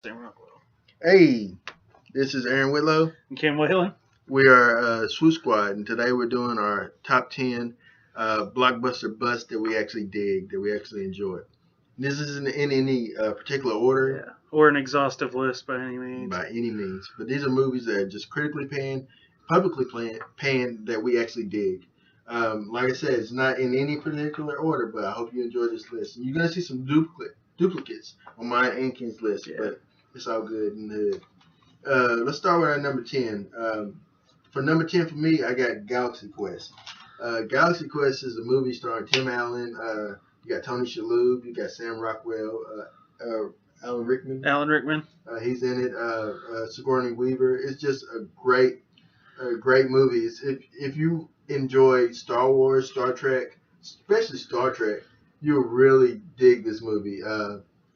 Aaron Whitlow. Hey, this is Aaron Whitlow. And Kim Whelan. We are Swoop Squad, and today we're doing our top 10 blockbuster busts that we actually dig, that we actually enjoy. This isn't in any particular order. Yeah. Or an exhaustive list by any means. By any means. But these are movies that are just critically panned, publicly panned that we actually dig. Like I said, it's not in any particular order, but I hope you enjoy this list. And you're going to see some duplicates on mine and Ken's list, but it's all good in the hood. Let's start with our number 10. For number 10 for me, I got Galaxy Quest. Galaxy Quest is a movie starring Tim Allen. You got Tony Shalhoub. You got Sam Rockwell. Alan Rickman. He's in it. Sigourney Weaver. It's just a great movie. If you enjoy Star Wars, Star Trek, especially Star Trek, you'll really dig this movie.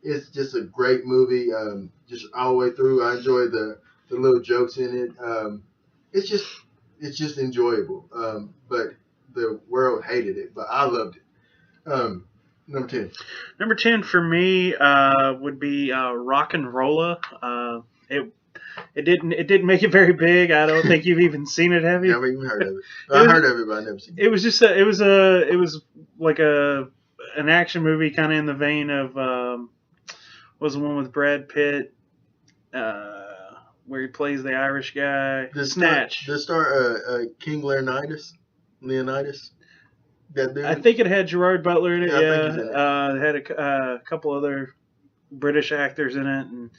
It's just a great movie. Just all the way through. I enjoy the little jokes in it. It's just enjoyable. But the world hated it, but I loved it. Number 10. Number 10 for me would be Rock and Rolla. It didn't make it very big. I don't think you've even seen it, have you? Never even heard of it. I heard of it, but I never seen it. It was just it was like an action movie, kind of in the vein of was the one with Brad Pitt, where he plays the Irish guy. Snatch. The star King Leonidas. That dude. I think it had Gerard Butler in it. Yeah, I think he's in it. It had a couple other British actors in it, and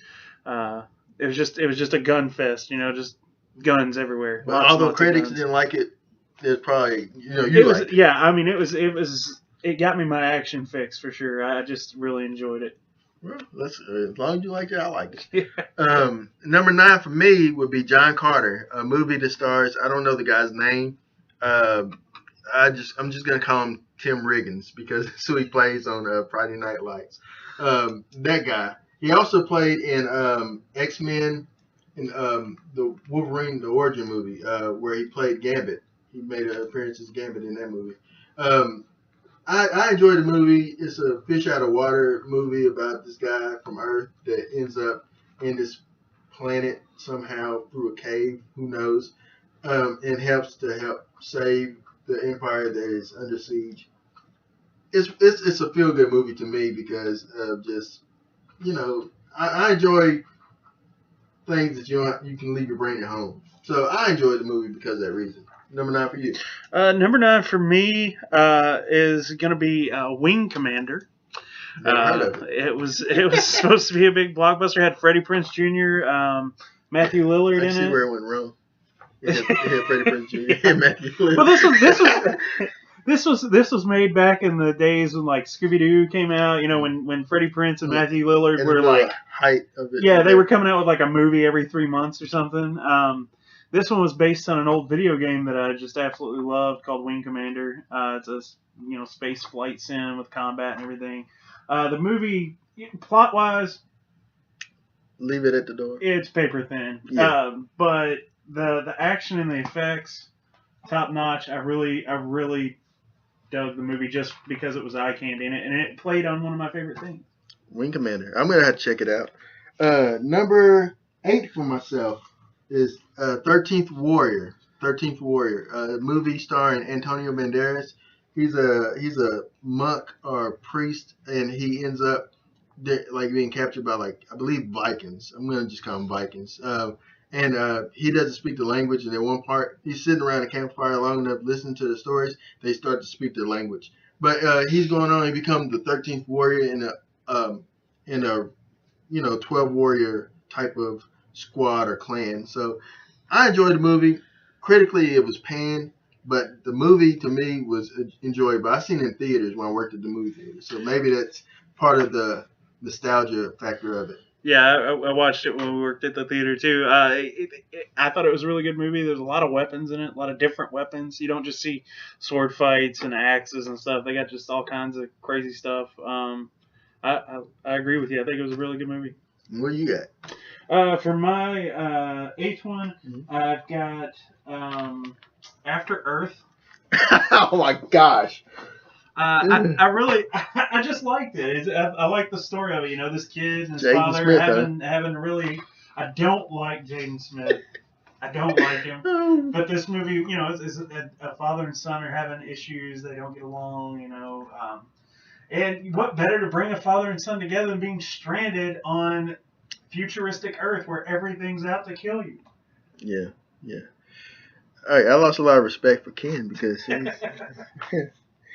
it was just a gun fest. Just guns everywhere. But although critics didn't like it, it's probably you liked it. Yeah, I mean it got me my action fix for sure. I just really enjoyed it. Well, as long as you like it, I like it. Number 9 for me would be John Carter, a movie that stars, I don't know the guy's name. I'm just gonna call him Tim Riggins because that's who he plays on Friday Night Lights. That guy. He also played in X-Men, in the Wolverine the Origin movie, where he played Gambit. He made an appearance as Gambit in that movie. I enjoyed the movie. It's a fish out of water movie about this guy from Earth that ends up in this planet somehow through a cave, who knows, and help save the empire that is under siege. It's a feel good movie to me because of just I enjoy things that you can leave your brain at home. So I enjoyed the movie because of that reason. Number 9 for you. Number 9 for me is going to be Wing Commander. It was supposed to be a big blockbuster. It had Freddie Prinze Jr., Matthew Lillard in it. I see where it went wrong. It had Freddie Prinze Jr. and Matthew Lillard. Well, this was made back in the days when like Scooby Doo came out. When Freddie Prinze and Matthew Lillard were like height of it. Yeah, they were coming out with like a movie every 3 months or something. This one was based on an old video game that I just absolutely loved called Wing Commander. It's a space flight sim with combat and everything. The movie, plot wise, leave it at the door. It's paper thin. Yeah. But the action and the effects, top notch. I really dug the movie just because it was eye candy in it, and it played on one of my favorite things. Wing Commander. I'm gonna have to check it out. Number 8 for myself is 13th Warrior. 13th Warrior, a movie starring Antonio Banderas. He's a monk or a priest, and he ends up being captured by I believe Vikings. I'm gonna just call them Vikings. And he doesn't speak the language. And in one part, he's sitting around a campfire long enough listening to the stories. They start to speak their language. But he's going on. He becomes the 13th warrior in a 12 warrior type of squad or clan. So I enjoyed the movie. Critically, it was panned, but the movie to me was enjoyable. I seen it in theaters when I worked at the movie theater. So maybe that's part of the nostalgia factor of it. Yeah, I watched it when we worked at the theater too. I thought it was a really good movie. There's a lot of weapons in it, a lot of different weapons. You don't just see sword fights and axes and stuff. They got just all kinds of crazy stuff. I agree with you. I think it was a really good movie. What do you got? For my 8th one, I've got After Earth. Oh my gosh. I really, I just liked it. I like the story of it. You know, this kid and his Jaden father Smith, having really. I don't like Jaden Smith. I don't like him. But this movie, you know, is a father and son are having issues. They don't get along. You know, and what better to bring a father and son together than being stranded on futuristic Earth where everything's out to kill you? Yeah, yeah. All right, I lost a lot of respect for Ken because he's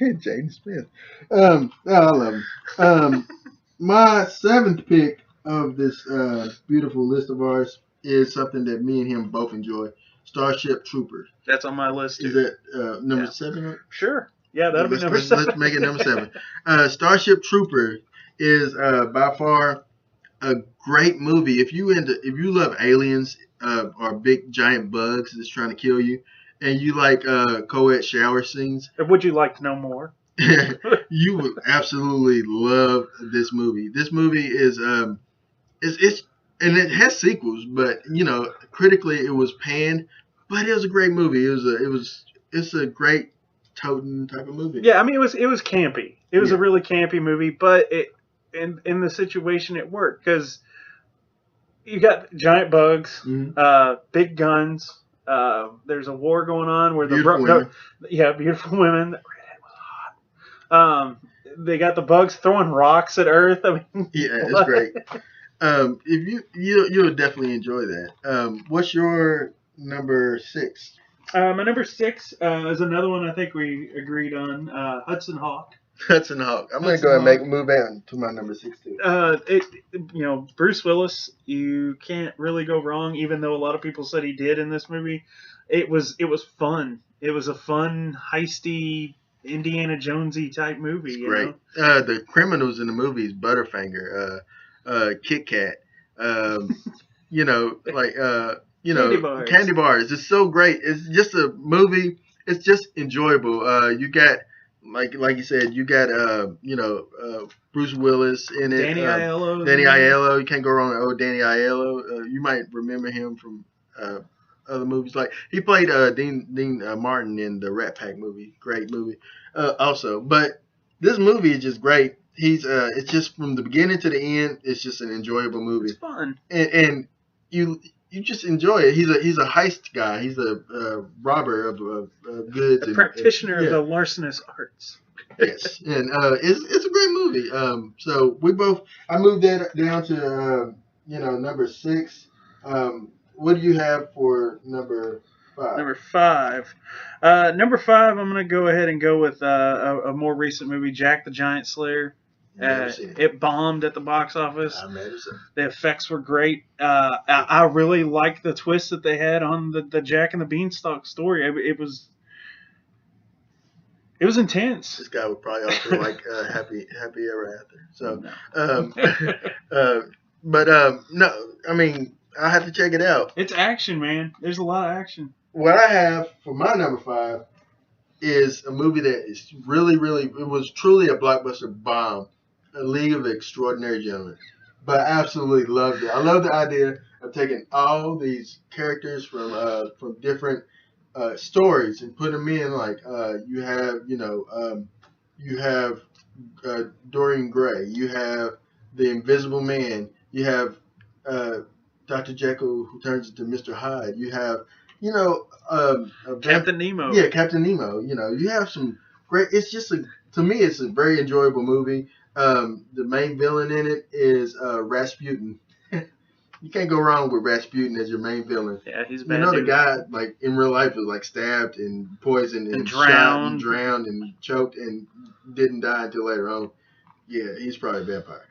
Jaden Smith. I love him. My seventh pick of this beautiful list of ours is something that me and him both enjoy: Starship Troopers. That's on my list too. Is that number 7? Sure. Yeah, that'll be number 7. Let's make it number 7. Starship Trooper is by far a great movie. If you love aliens or big giant bugs that's trying to kill you, and you like co-ed shower scenes, would you like to know more? You would absolutely love this movie. This movie is it's and it has sequels, but you know, critically it was panned, but it was a great movie. It's a great totem type of movie. Yeah, I mean it was campy. It was Yeah. a really campy movie, but in the situation it worked because you got giant bugs, big guns. There's a war going on where Beautiful women. Beautiful women. That redhead was hot. They got the bugs throwing rocks at Earth. I mean, Yeah, it's great. If you'll definitely enjoy that. What's your number 6? My number 6 is another one I think we agreed on. Hudson Hawk. Hudson Hawk. I'm gonna go ahead and move on to my number 6 too. Bruce Willis. You can't really go wrong, even though a lot of people said he did in this movie. It was fun. It was a fun, heisty, Indiana Jonesy type movie. It's great. The criminals in the movie is Butterfinger, Kit Kat. Candy bars. It's so great. It's just a movie. It's just enjoyable. You got like you said, you got Bruce Willis in it. Danny Aiello. Danny Aiello. You can't go wrong with old Danny Aiello. You might remember him from other movies. Like he played Dean Martin in the Rat Pack movie. Great movie. Also, but this movie is just great. It's just from the beginning to the end. It's just an enjoyable movie. It's fun. And you just enjoy it. He's a heist guy. He's a robber of goods. A practitioner of the larcenous arts. Yes, and it's a great movie. So I moved that down to number 6. What do you have for number 5? Number 5. Number 5. I'm gonna go ahead and go with a more recent movie, Jack the Giant Slayer. It bombed at the box office. I made it. The effects were great. I really liked the twist that they had on the Jack and the Beanstalk story. It was intense. This guy would probably also like happy ever after. So, no, I mean I have to check it out. It's action, man. There's a lot of action. What I have for my number 5 is a movie that is really, really. It was truly a blockbuster bomb. A League of Extraordinary Gentlemen. But I absolutely loved it. I love the idea of taking all these characters from different stories and putting them in. Like you have Dorian Gray. You have the Invisible Man. You have Dr. Jekyll who turns into Mr. Hyde. You have Captain Nemo. Yeah, Captain Nemo. You have some great. It's just to me, it's a very enjoyable movie. The main villain in it is Rasputin. You can't go wrong with Rasputin as your main villain. Yeah, he's bad. The guy like in real life was like stabbed and poisoned and shot and drowned and choked and didn't die until later on. Yeah, he's probably a vampire.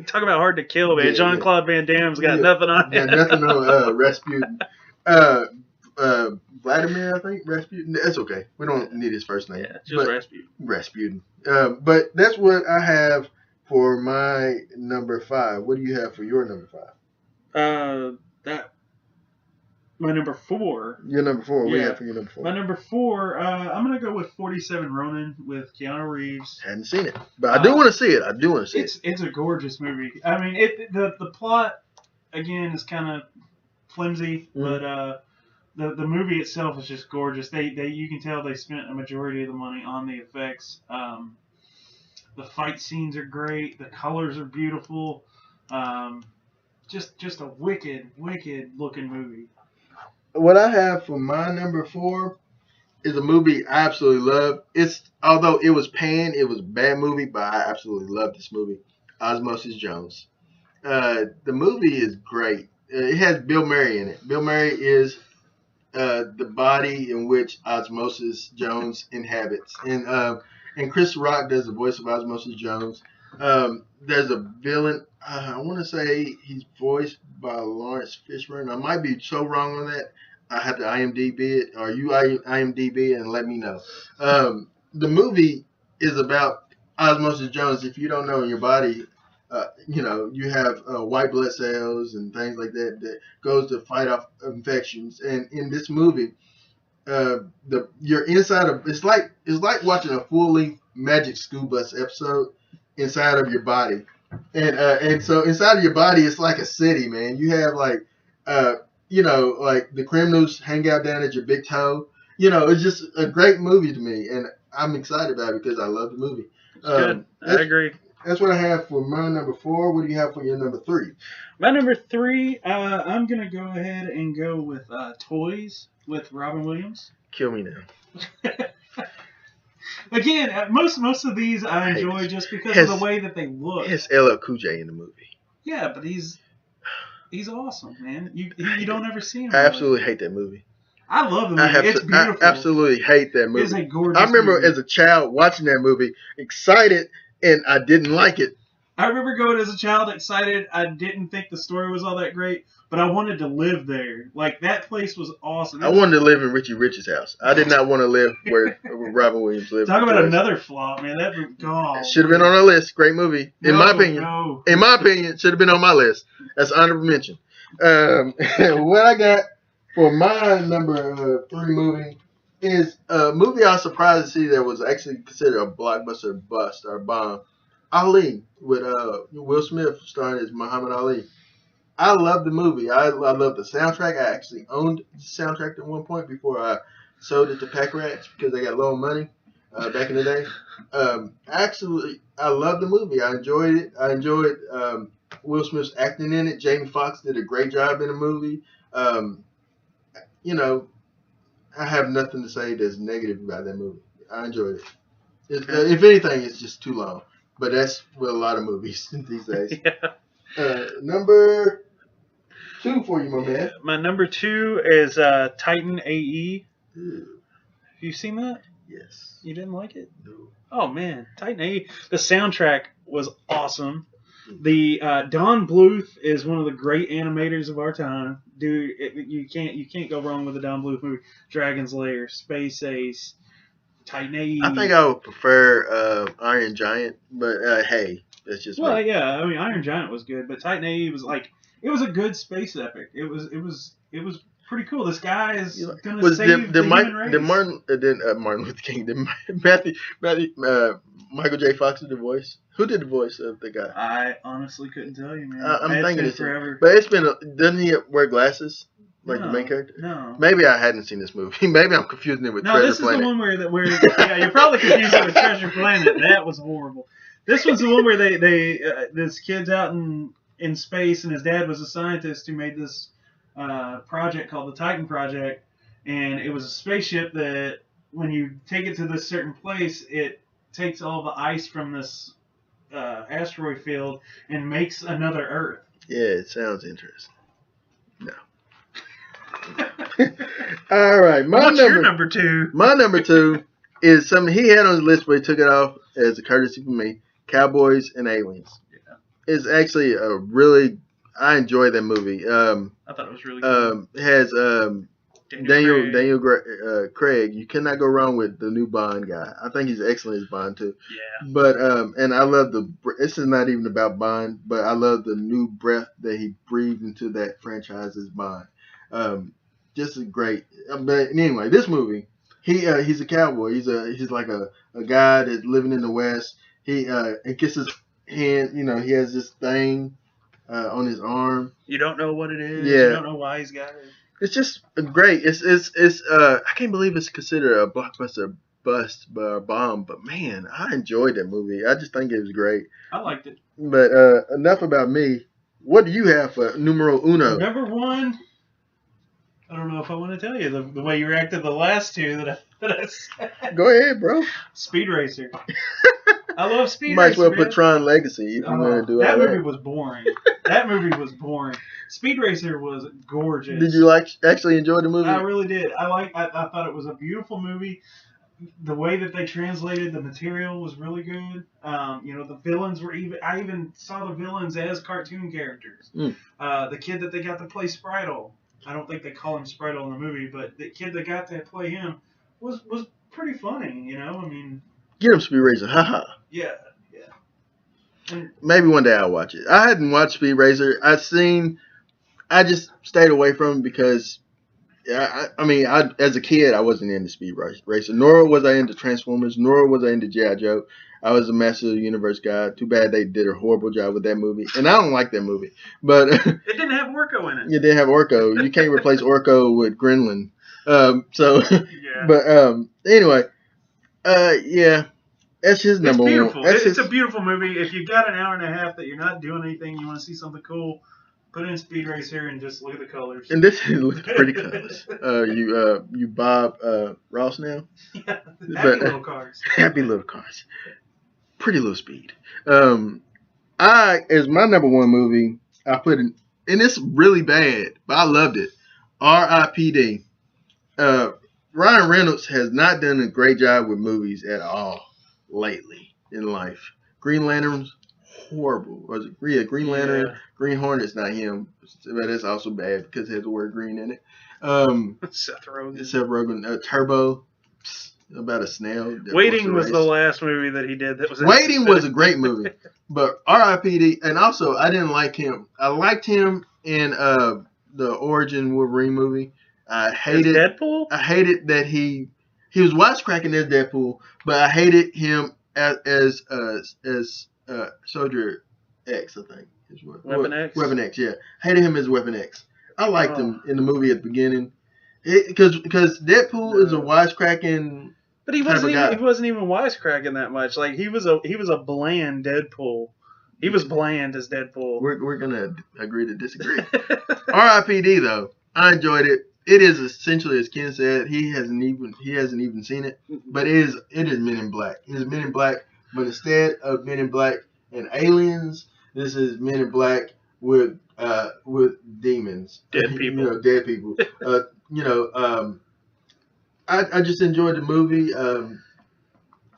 Talk about hard to kill, man. Yeah, Jean-Claude Van Damme's got nothing on him. Got nothing on Rasputin. Vladimir, I think, Rasputin. That's okay. We don't need his first name. Yeah, just Rasputin. Rasputin. But that's what I have for my number 5. What do you have for your number 5? My number 4. Your number 4. What do you have for your number 4? My number 4. I'm gonna go with 47 Ronin with Keanu Reeves. Hadn't seen it, but I do want to see it. It's a gorgeous movie. I mean, the plot again is kind of flimsy, but the movie itself is just gorgeous. They you can tell they spent a majority of the money on the effects. The fight scenes are great. The colors are beautiful. Um, just a wicked looking movie. What I have for my number 4 is a movie I absolutely love. It's although it was panned, it was a bad movie, but I absolutely love this movie, Osmosis Jones. The movie is great. It has Bill Murray in it. Bill Murray is the body in which Osmosis Jones inhabits, and Chris Rock does the voice of Osmosis Jones. There's a villain. I want to say he's voiced by Lawrence Fishburne. I might be so wrong on that. I have to IMDb it, or you IMDb it and let me know. The movie is about Osmosis Jones. If you don't know, in your body, you have white blood cells and things like that that goes to fight off infections. And in this movie, you're inside of it's like watching a full length Magic School Bus episode inside of your body, and so inside of your body it's like a city, man. You have like the criminals hang out down at your big toe. It's just a great movie to me, and I'm excited about it because I love the movie. Good. I agree. That's what I have for my number 4. What do you have for your number 3? My number 3, I'm gonna go ahead and go with Toys with Robin Williams. Kill me now. Again, most of these I enjoy just because of the way that they look. It's LL Cool J in the movie. Yeah, but he's awesome, man. You don't ever see him. I absolutely hate that movie. I love the movie. It's beautiful. I absolutely hate that movie. It's a gorgeous I remember movie. as a child watching that movie, excited, and I didn't like it. I remember going as a child excited. I didn't think the story was all that great, but I wanted to live there. Like, that place was awesome. I wanted to live in Richie Rich's house. I did not want to live where Robin Williams lived. Talk about another flop, man. That should have been on our list. Great movie, in my opinion. No. In my opinion, should have been on my list. That's honorable mention. What I got for my number 3 movie is a movie I was surprised to see that was actually considered a blockbuster bust or bomb. Ali with Will Smith starring as Muhammad Ali. I love the movie. I love the soundtrack. I actually owned the soundtrack at one point before I sold it to Pack Rats because they got low on money back in the day. I love the movie. I enjoyed it. I enjoyed Will Smith's acting in it. Jamie Foxx did a great job in the movie. I have nothing to say that's negative about that movie. I enjoyed it. If anything, it's just too long. But that's with a lot of movies these days. Yeah. Number 2 for you, my man. My number 2 is Titan AE. Ew. Have you seen that? Yes. You didn't like it? No. Oh man, Titan AE. The soundtrack was awesome. The Don Bluth is one of the great animators of our time, dude. You can't go wrong with the Don Bluth movie. Dragon's Lair, Space Ace, Titan AE. I think I would prefer Iron Giant, but hey, that's just well, me. yeah. I mean, Iron Giant was good, but Titan AE was it was a good space epic. It was pretty cool. This guy is going to save the human race. Martin Luther King. Michael J. Fox did the voice. Who did the voice of the guy? I honestly couldn't tell you, man. I'm thinking it's forever. But it's been. Doesn't he wear glasses like the main character? No. Maybe I hadn't seen this movie. Maybe I'm confusing it with Treasure No, this Planet. is the one where yeah, you're probably confusing it with Treasure Planet. That was horrible. This was the one where they this kid's out in space and his dad was a scientist who made this project called the Titan Project, and it was a spaceship that when you take it to this certain place, it takes all the ice from this asteroid field and makes another Earth. Yeah, it sounds interesting. No. All right, What's your number 2? My number 2 is something he had on his list, but he took it off as a courtesy for me. Cowboys and Aliens. Yeah. It's actually I enjoy that movie. I thought it was really good. It has Daniel Craig. You cannot go wrong with the new Bond guy. I think he's excellent as Bond too. Yeah. But and I love this is not even about Bond, but I love the new breath that he breathed into that franchise as Bond. Just a great. But anyway, this movie, he's a cowboy. He's like a guy that's living in the West. He gets his hand. He has this thing on his arm. You don't know what it is. Yeah. You don't know why he's got it. It's just great. I can't believe it's considered a blockbuster bust bomb, but man, I enjoyed that movie. I just think it was great. I liked it. But enough about me. What do you have for numero uno? Number one, I don't know if I want to tell you the way you reacted the last two that I said. Go ahead, bro. Speed Racer. I love Speed Might as Racer. well put Tron Legacy if you want to do that all movie that. was boring. That movie was boring. Speed Racer was gorgeous. Did you actually enjoy the movie? I really did. I thought it was a beautiful movie. The way that they translated the material was really good. The villains were even. I even saw the villains as cartoon characters. The kid that they got to play Spritle. I don't think they call him Spritle in the movie, but the kid that got to play him was pretty funny. I mean. Get him, Speed Racer. Haha. Yeah. And, maybe one day I'll watch it. I hadn't watched Speed Racer. I just stayed away from it because, as a kid, I wasn't into Speed Racer. Nor was I into Transformers. Nor was I into G.I. Joe. I was a Master of the Universe guy. Too bad they did a horrible job with that movie. And I don't like that movie. But it didn't have Orko in it. It didn't have Orko. You can't replace Orko with Gremlin. Yeah. But anyway, yeah. That's his number one. It's beautiful. It's a beautiful movie. If you've got an hour and a half that you're not doing anything, you want to see something cool, put in Speed Racer and just look at the colors. And this is pretty colors. You Bob Ross now? Yeah, happy little cars. Happy little cars. Pretty little speed. As my number one movie, I put in, and it's really bad, but I loved it. R.I.P.D. Ryan Reynolds has not done a great job with movies at all lately in life. Green Lantern's horrible. Was it? Yeah, Green Lantern. Yeah. Green Hornet's not him, but it's also bad because it has the word green in it. Seth Rogen. Turbo. About a snail. Waiting was the last movie that he did. Waiting was a great movie, but R.I.P.D. And also I didn't like him. I liked him in the Origin Wolverine movie. I hated Deadpool. I hated that he was wisecracking as Deadpool, but I hated him as Soldier X. I think is what Weapon X. Weapon X. Yeah, hated him as Weapon X. I liked him in the movie at the beginning because Deadpool is a wisecracking. But he wasn't even wisecracking that much. Like he was a bland Deadpool. He was bland as Deadpool. We're gonna agree to disagree. R.I.P.D. though, I enjoyed it. It is essentially, as Ken said, he hasn't even seen it, but it is Men in Black. It is Men in Black, but instead of Men in Black and aliens, this is Men in Black with demons, dead people. Dead people. I just enjoyed the movie.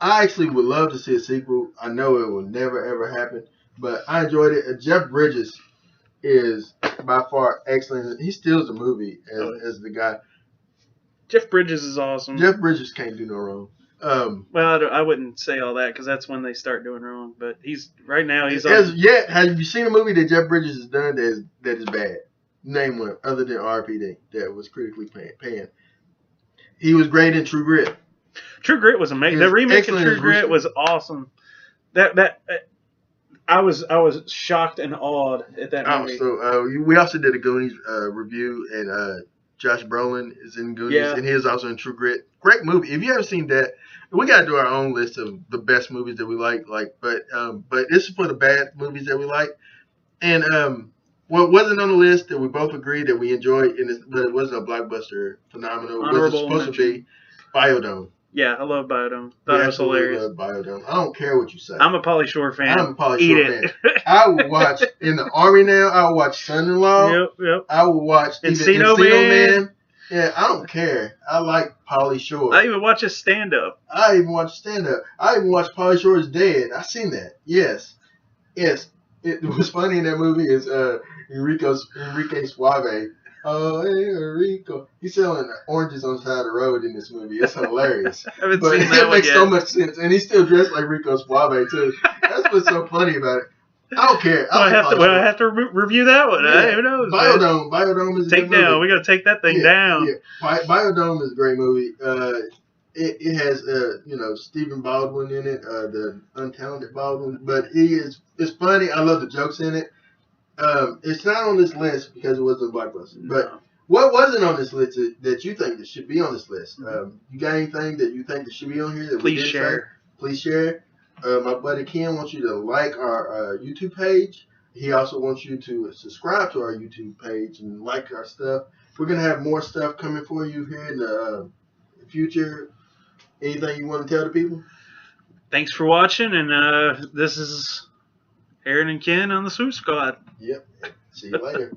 I actually would love to see a sequel. I know it will never ever happen, but I enjoyed it. Jeff Bridges is by far excellent. He steals the movie as the guy. Jeff Bridges is awesome. Jeff Bridges can't do no wrong. Well, I wouldn't say all that because that's when they start doing wrong. But have you seen a movie that Jeff Bridges has done that is bad? Name one other than R.P.D. that was critically panned. He was great in True Grit. True Grit was amazing. The remake of True Grit was awesome. I was shocked and awed at that movie. We also did a Goonies review, and Josh Brolin is in Goonies, and he is also in True Grit. Great movie. If you haven't seen that, we got to do our own list of the best movies that we like. But this is for the bad movies that we like. And what wasn't on the list that we both agreed that we enjoyed, but it wasn't a blockbuster phenomenal. Was supposed to be Biodome. Yeah, I love Biodome. Thought it was hilarious. Love Biodome. I don't care what you say. I'm a Pauly Shore fan. I'm a Pauly Shore fan. I would watch in the Army now. I would watch Son-in-Law. Yep. I would watch Encino Man. Yeah, I don't care. I like Pauly Shore. I even watch his stand-up. I even watch Pauly Shore is Dead. I seen that. Yes. It was funny in that movie is Enrique Suave. Oh, hey, Enrico. He's selling oranges on the side of the road in this movie. It's hilarious. I haven't seen that it makes so much sense. And he's still dressed like Rico Suave, too. That's what's so funny about it. I don't care. I have to review that one. Yeah. Who knows? Biodome is a good movie. We got to take that thing down. Yeah. Biodome is a great movie. It has Stephen Baldwin in it, the untalented Baldwin, but it's funny. I love the jokes in it. It's not on this list because it wasn't a blockbuster, but What wasn't on this list that you think that should be on this list? You got anything that you think that should be on here that we Please didn't share. say? Please share. My buddy Ken wants you to like our YouTube page. He also wants you to subscribe to our YouTube page and like our stuff. We're going to have more stuff coming for you here in the future. Anything you want to tell the people? Thanks for watching, and this is Aaron and Ken on the Swoop Squad. Yep. See you later.